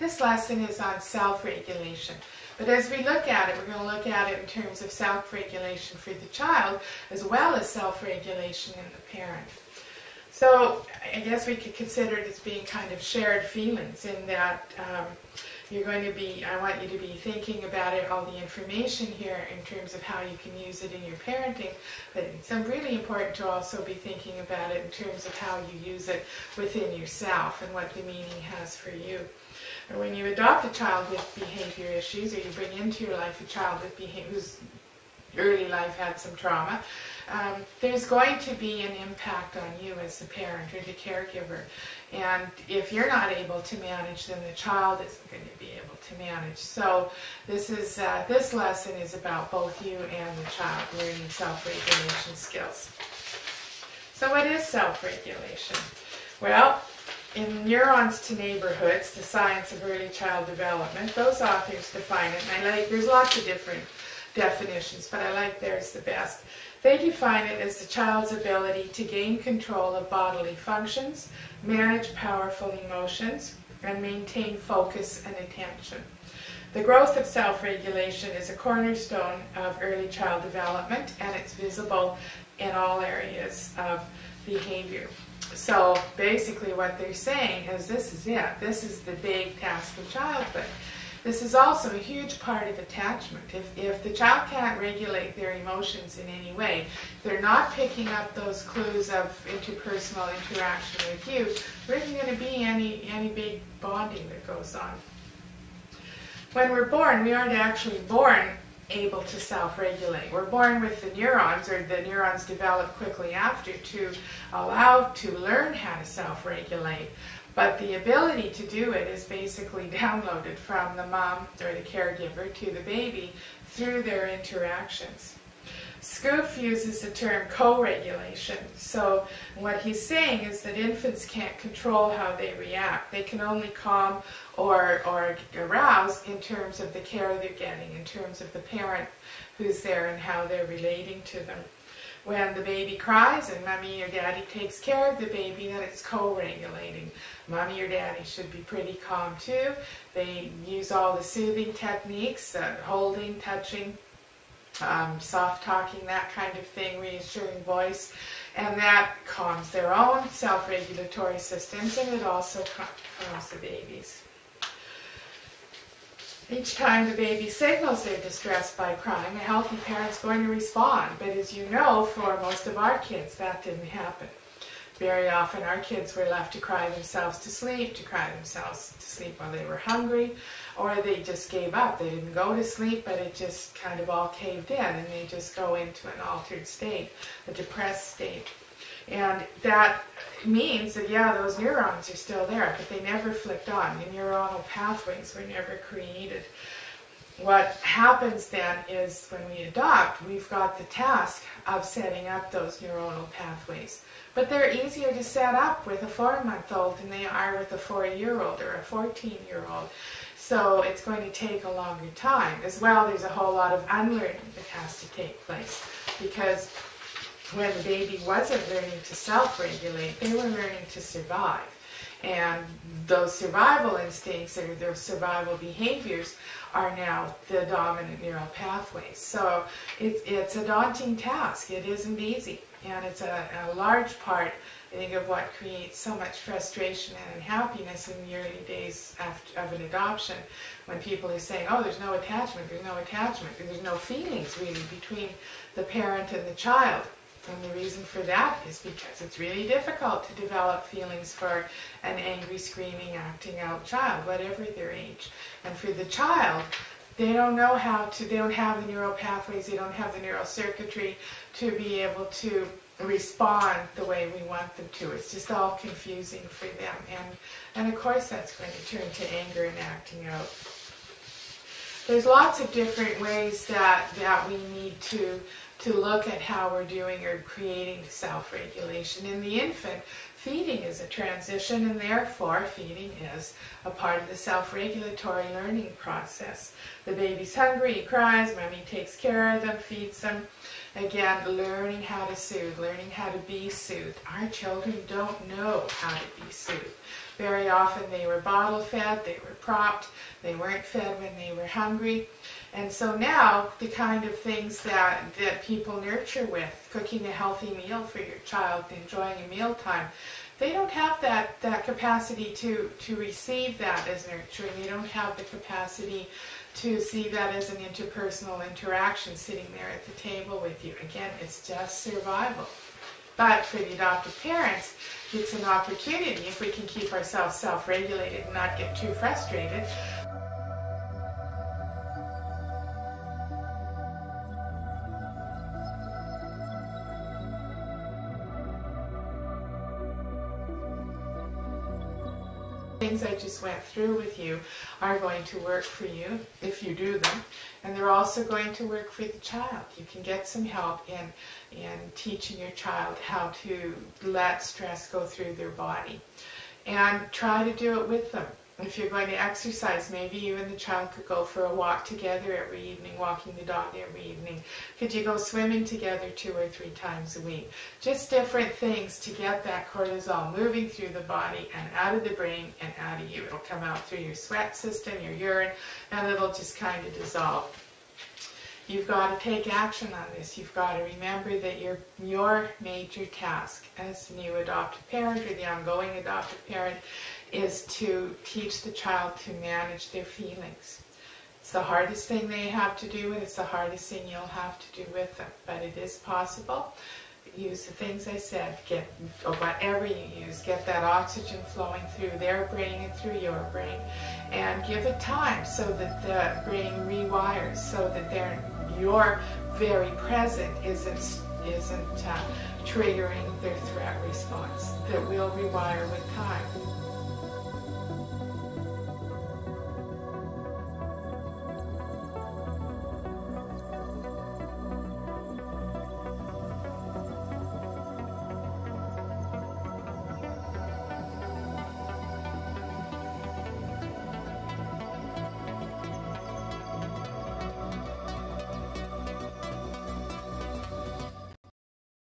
This lesson is on self-regulation. But as we look at it, we're going to look at it in terms of self-regulation for the child as well as self-regulation in the parent. So I guess we could consider it as being kind of shared feelings in that I want you to be thinking about it, all the information here in terms of how you can use it in your parenting, but it's really important to also be thinking about it in terms of how you use it within yourself and what the meaning has for you. And when you adopt a child with behavior issues, or you bring into your life a child with whose early life had some trauma, there's going to be an impact on you as the parent or the caregiver. And if you're not able to manage, then the child isn't going to be able to manage. So this lesson is about both you and the child learning self-regulation skills. So what is self-regulation? Well, in Neurons to Neighborhoods, The Science of Early Child Development, those authors define it, and there's lots of different definitions, but I like theirs the best. They define it as the child's ability to gain control of bodily functions, manage powerful emotions, and maintain focus and attention. The growth of self-regulation is a cornerstone of early child development, and it's visible in all areas of behavior. So basically what they're saying is this is it. This is the big task of childhood. This is also a huge part of attachment. If the child can't regulate their emotions in any way, they're not picking up those clues of interpersonal interaction with you, there isn't going to be any big bonding that goes on. When we're born, we aren't actually born able to self-regulate. We're born with the neurons, or the neurons develop quickly after to allow to learn how to self-regulate. But the ability to do it is basically downloaded from the mom or the caregiver to the baby through their interactions. Scoof uses the term co-regulation. So what he's saying is that infants can't control how they react. They can only calm or arouse in terms of the care they're getting, in terms of the parent who's there and how they're relating to them. When the baby cries and mommy or daddy takes care of the baby, then it's co-regulating. Mommy or daddy should be pretty calm too. They use all the soothing techniques, holding, touching, soft talking, that kind of thing, reassuring voice, and that calms their own self-regulatory systems, and it also calms the baby's. Each time the baby signals they're distressed by crying, a healthy parent's going to respond. But as you know, for most of our kids, that didn't happen. Very often our kids were left to cry themselves to sleep while they were hungry, or they just gave up. They didn't go to sleep, but it just kind of all caved in, and they just go into an altered state, a depressed state. And that means that, yeah, those neurons are still there, but they never flicked on. The neuronal pathways were never created. What happens then is when we adopt, we've got the task of setting up those neuronal pathways. But they're easier to set up with a 4-month-old than they are with a 4-year-old or a 14-year-old. So it's going to take a longer time. As well, there's a whole lot of unlearning that has to take place, because when the baby wasn't learning to self-regulate, they were learning to survive. And those survival instincts, or those survival behaviors, are now the dominant neural pathways. So it's a daunting task. It isn't easy. And it's a large part, I think, of what creates so much frustration and unhappiness in the early days of an adoption, when people are saying, oh, there's no attachment, there's no feelings really between the parent and the child. And the reason for that is because it's really difficult to develop feelings for an angry, screaming, acting out child, whatever their age. And for the child, they don't know how to, they don't have the neural pathways, they don't have the neural circuitry to be able to respond the way we want them to. It's just all confusing for them. And of course that's going to turn to anger and acting out. There's lots of different ways that we need to look at how we're doing or creating self-regulation. In the infant, feeding is a transition, and therefore feeding is a part of the self-regulatory learning process. The baby's hungry, he cries, mommy takes care of them, feeds them. Again, learning how to soothe, learning how to be soothed. Our children don't know how to be soothed. Very often they were bottle fed, they were propped, they weren't fed when they were hungry. And so now, the kind of things that people nurture with, cooking a healthy meal for your child, enjoying a mealtime, they don't have that capacity to receive that as nurturing. They don't have the capacity to see that as an interpersonal interaction sitting there at the table with you. Again, it's just survival. But for the adoptive parents, it's an opportunity, if we can keep ourselves self-regulated and not get too frustrated, things I just went through with you are going to work for you if you do them, and they're also going to work for the child. You can get some help in teaching your child how to let stress go through their body, and try to do it with them. If you're going to exercise, maybe you and the child could go for a walk together every evening, walking the dog every evening. Could you go swimming together 2 or 3 times a week? Just different things to get that cortisol moving through the body and out of the brain and out of you. It'll come out through your sweat system, your urine, and it'll just kind of dissolve. You've got to take action on this. You've got to remember that your major task as the new adoptive parent or the ongoing adoptive parent is to teach the child to manage their feelings. It's the hardest thing they have to do, and it's the hardest thing you'll have to do with them. But it is possible. Use the things I said. Get, or whatever you use, get that oxygen flowing through their brain and through your brain, and give it time so that the brain rewires, so that your very present isn't triggering their threat response. That will rewire with time.